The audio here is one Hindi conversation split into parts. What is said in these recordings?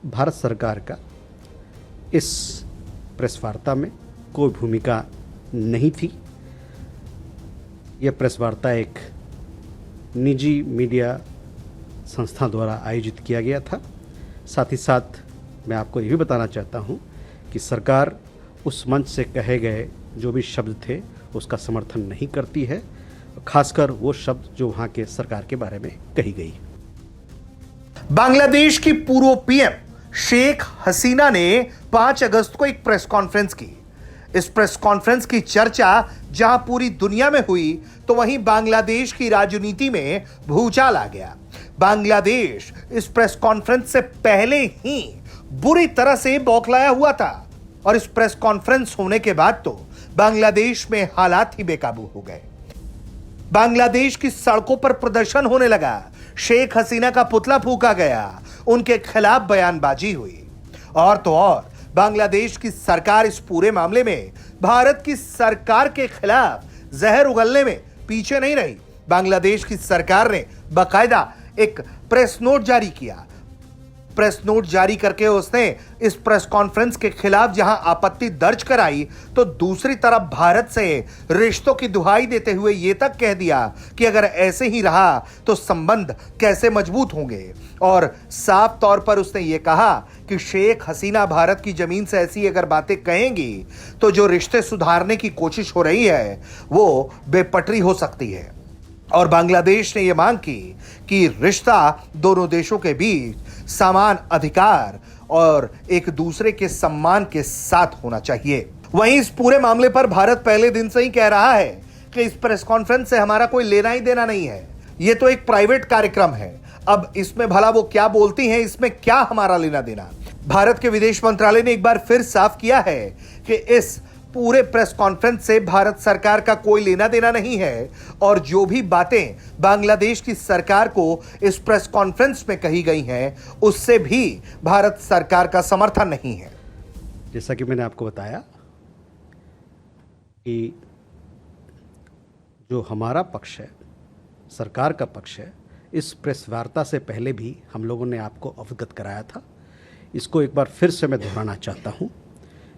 भारत सरकार का इस प्रेस वार्ता में कोई भूमिका नहीं थी। यह प्रेस वार्ता एक निजी मीडिया संस्था द्वारा आयोजित किया गया था। साथ ही साथ मैं आपको ये भी बताना चाहता हूँ कि सरकार उस मंच से कहे गए जो भी शब्द थे उसका समर्थन नहीं करती है, खासकर वो शब्द जो वहाँ के सरकार के बारे में कही गई। बांग्लादेश की पूर्व पीएम शेख हसीना ने 5 अगस्त को एक प्रेस कॉन्फ्रेंस की। इस प्रेस कॉन्फ्रेंस की चर्चा जहां पूरी दुनिया में हुई तो वहीं बांग्लादेश की राजनीति में भूचाल आ गया। बांग्लादेश इस प्रेस कॉन्फ्रेंस से पहले ही बुरी तरह से बौखलाया हुआ था और इस प्रेस कॉन्फ्रेंस होने के बाद तो बांग्लादेश में हालात ही बेकाबू हो गए। बांग्लादेश की सड़कों पर प्रदर्शन होने लगा, शेख हसीना का पुतला फूंका गया, उनके खिलाफ बयानबाजी हुई और तो और बांग्लादेश की सरकार इस पूरे मामले में भारत की सरकार के खिलाफ जहर उगलने में पीछे नहीं रही। बांग्लादेश की सरकार ने बाकायदा एक प्रेस नोट जारी किया। प्रेस नोट जारी करके उसने इस प्रेस कॉन्फ्रेंस के खिलाफ जहां आपत्ति दर्ज कराई तो दूसरी तरफ भारत से रिश्तों की दुहाई देते हुए यह तक कह दिया कि अगर ऐसे ही रहा तो संबंध कैसे मजबूत होंगे। और साफ तौर पर उसने यह कहा कि शेख हसीना भारत की जमीन से ऐसी अगर बातें कहेंगी तो जो रिश्ते सुधारने की कोशिश हो रही है वो बेपटरी हो सकती है। और बांग्लादेश ने यह मांग की कि रिश्ता दोनों देशों के बीच समान अधिकार और एक दूसरे के सम्मान के साथ होना चाहिए। वहीं इस पूरे मामले पर भारत पहले दिन से ही कह रहा है कि इस प्रेस कॉन्फ्रेंस से हमारा कोई लेना ही देना नहीं है, यह तो एक प्राइवेट कार्यक्रम है। अब इसमें भला वो क्या बोलती हैं, इसमें क्या हमारा लेना देना। भारत के विदेश मंत्रालय ने एक बार फिर साफ किया है कि इस पूरे प्रेस कॉन्फ्रेंस से भारत सरकार का कोई लेना देना नहीं है और जो भी बातें बांग्लादेश की सरकार को इस प्रेस कॉन्फ्रेंस में कही गई हैं उससे भी भारत सरकार का समर्थन नहीं है। जैसा कि मैंने आपको बताया कि जो हमारा पक्ष है, सरकार का पक्ष है, इस प्रेस वार्ता से पहले भी हम लोगों ने आपको अवगत कराया था। इसको एक बार फिर से मैं दोहराना चाहता हूँ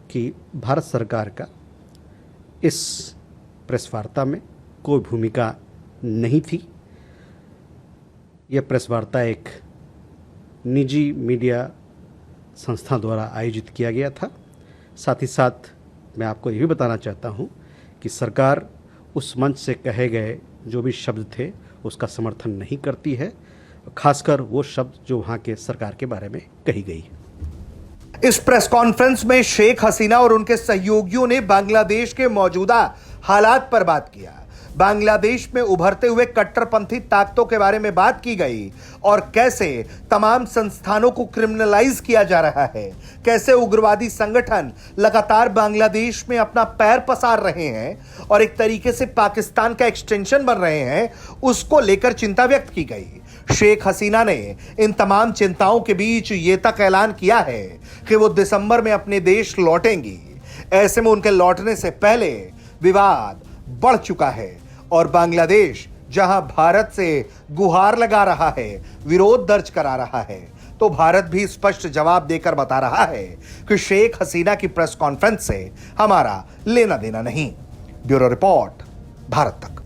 कि भारत सरकार का इस प्रेस वार्ता में कोई भूमिका नहीं थी। यह प्रेस वार्ता एक निजी मीडिया संस्था द्वारा आयोजित किया गया था। साथ ही साथ मैं आपको ये भी बताना चाहता हूँ कि सरकार उस मंच से कहे गए जो भी शब्द थे उसका समर्थन नहीं करती है, खासकर वो शब्द जो वहाँ के सरकार के बारे में कही गई। इस प्रेस कॉन्फ्रेंस में शेख हसीना और उनके सहयोगियों ने बांग्लादेश के मौजूदा हालात पर बात किया। बांग्लादेश में उभरते हुए कट्टरपंथी ताकतों के बारे में बात की गई और कैसे तमाम संस्थानों को क्रिमिनलाइज किया जा रहा है, कैसे उग्रवादी संगठन लगातार बांग्लादेश में अपना पैर पसार रहे हैं और एक तरीके से पाकिस्तान का एक्सटेंशन बन रहे हैं, उसको लेकर चिंता व्यक्त की गई। शेख हसीना ने इन तमाम चिंताओं के बीच ये तक ऐलान किया है कि वो दिसंबर में अपने देश लौटेंगी। ऐसे में उनके लौटने से पहले विवाद बढ़ चुका है और बांग्लादेश जहां भारत से गुहार लगा रहा है, विरोध दर्ज करा रहा है, तो भारत भी स्पष्ट जवाब देकर बता रहा है कि शेख हसीना की प्रेस कॉन्फ्रेंस से हमारा लेना देना नहीं। ब्यूरो रिपोर्ट, भारत तक।